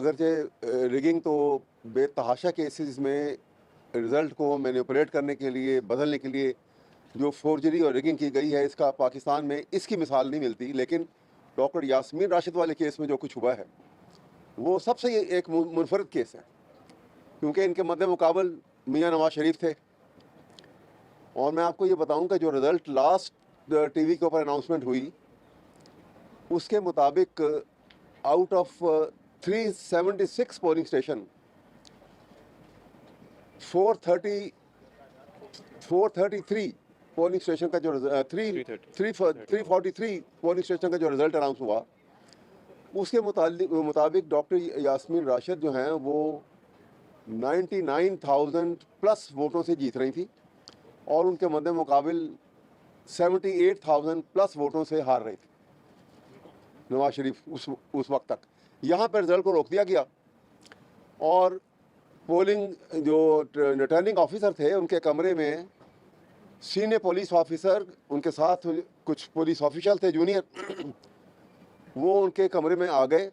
अगरचे रिगिंग तो बेतहाशा केसेस में रिज़ल्ट को मैनिपुलेट करने के लिए, बदलने के लिए जो फोर्जरी और रिगिंग की गई है, इसका पाकिस्तान में इसकी मिसाल नहीं मिलती। लेकिन डॉक्टर यास्मीन राशिद वाले केस में जो कुछ हुआ है वो सबसे एक मुनफरद केस है, क्योंकि इनके मद्दे मुकाबल मियाँ नवाज शरीफ थे। और मैं आपको ये बताऊं कि जो रिज़ल्ट लास्ट टीवी के ऊपर अनाउंसमेंट हुई उसके मुताबिक out of 376 polling station 433 polling station का जो 343 पोलिंग स्टेशन का जो रिज़ल्ट अनाउंस हुआ उसके मुताबिक डॉक्टर यास्मीन राशिद जो हैं वो 99,000 प्लस वोटों से जीत रही थी और उनके मद्दे मुकाबिल 78,000 प्लस वोटों से हार रही थी नवाज शरीफ उस वक्त तक। यहाँ पर रिजल्ट को रोक दिया गया और पोलिंग जो रिटर्निंग ऑफिसर थे उनके कमरे में सीनियर पुलिस ऑफिसर, उनके साथ कुछ पुलिस ऑफिशियल थे जूनियर, वो उनके कमरे में आ गए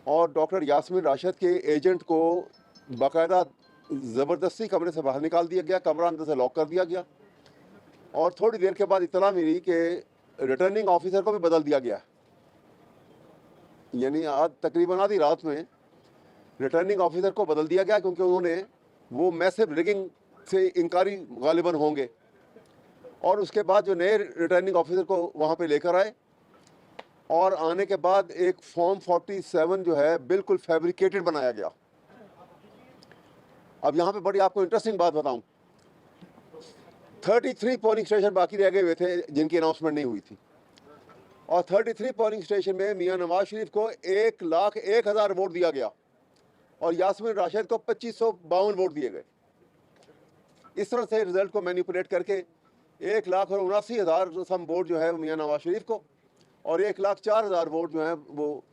और डॉक्टर यास्मीन राशिद के एजेंट को बाकायदा ज़बरदस्ती कमरे से बाहर निकाल दिया गया, कमरा अंदर से लॉक कर दिया गया और थोड़ी देर के बाद इत्तला मिली कि रिटर्निंग ऑफिसर को भी बदल दिया गया। यानी आज तकरीबन आधी रात में रिटर्निंग ऑफिसर को बदल दिया गया क्योंकि उन्होंने वो मैसिव रिगिंग से इनकारी गालिबन होंगे। और उसके बाद जो नए रिटर्निंग ऑफिसर को वहाँ पे लेकर आए और आने के बाद एक फॉर्म 47 जो है बिल्कुल फैब्रिकेटेड बनाया गया। अब यहाँ पे बड़ी आपको इंटरेस्टिंग बात बताऊं, 33 पोलिंग स्टेशन बाकी रह गए हुए थे जिनकी अनाउंसमेंट नहीं हुई थी और 33 पोलिंग स्टेशन में मियाँ नवाज शरीफ को 1,01,000 वोट दिया गया और यास्मीन राशिद को 2552 वोट दिए गए। इस तरह से रिजल्ट को मैनिपुलेट करके 1,79,000 सम वोट जो है मियाँ नवाज शरीफ को और 1,04,000 वोट जो है वो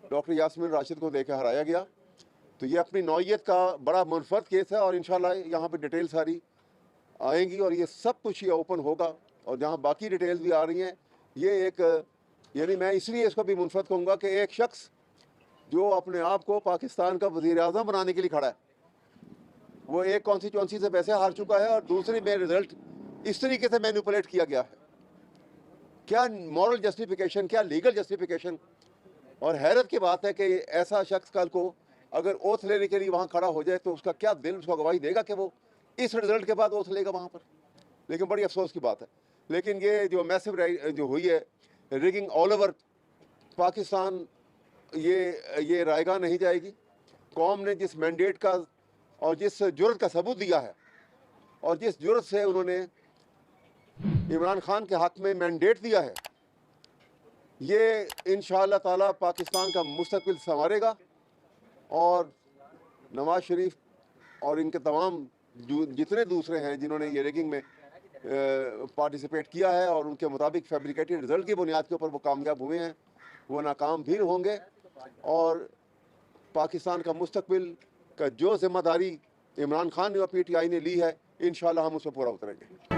डॉक्टर यास्मीन राशिद को देकर हराया गया। तो ये अपनी नौइयत का बड़ा मुनफरद केस है और इंशाल्लाह यहाँ पे डिटेल सारी आएंगी और ये सब कुछ ये ओपन होगा और जहाँ बाकी डिटेल्स भी आ रही हैं। ये एक यानी मैं इसलिए इसको भी मुनफरद कहूँगा कि एक शख्स जो अपने आप को पाकिस्तान का वज़ीर आज़म बनाने के लिए खड़ा है, वो एक कॉन्स्टिट्यूंसी से वैसे हार चुका है और दूसरी में रिजल्ट इस तरीके से मैनिपुलेट किया गया है। क्या मॉरल जस्टिफिकेशन, क्या लीगल जस्टिफिकेशन। और हैरत की बात है कि ऐसा शख्स कल को अगर ओथ लेने के लिए वहाँ खड़ा हो जाए तो उसका क्या दिल उसको गवाही देगा कि वो इस रिजल्ट के बाद ओथ लेगा वहाँ पर। लेकिन बड़ी अफसोस की बात है। लेकिन ये जो मैसिव जो हुई है रिगिंग ऑल ओवर पाकिस्तान, ये रायगा नहीं जाएगी। कौम ने जिस मैंडेट का और जिस जुर्रत का सबूत दिया है और जिस जुर्रत से उन्होंने इमरान खान के हक़ में मैंडेट दिया है, ये इंशाअल्लाह ताला पाकिस्तान का मुस्तकबिल संवारेगा और नवाज शरीफ और इनके तमाम जितने दूसरे हैं जिन्होंने ये रिगिंग में पार्टिसिपेट किया है और उनके मुताबिक फैब्रिकेटेड रिजल्ट की बुनियाद के ऊपर वो कामयाब हुए हैं, वो नाकाम भी होंगे और पाकिस्तान का मुस्तकबिल का जो जिम्मेदारी इमरान खान और PTI ने ली है, इंशाअल्लाह हम उस पर पूरा उतरेंगे।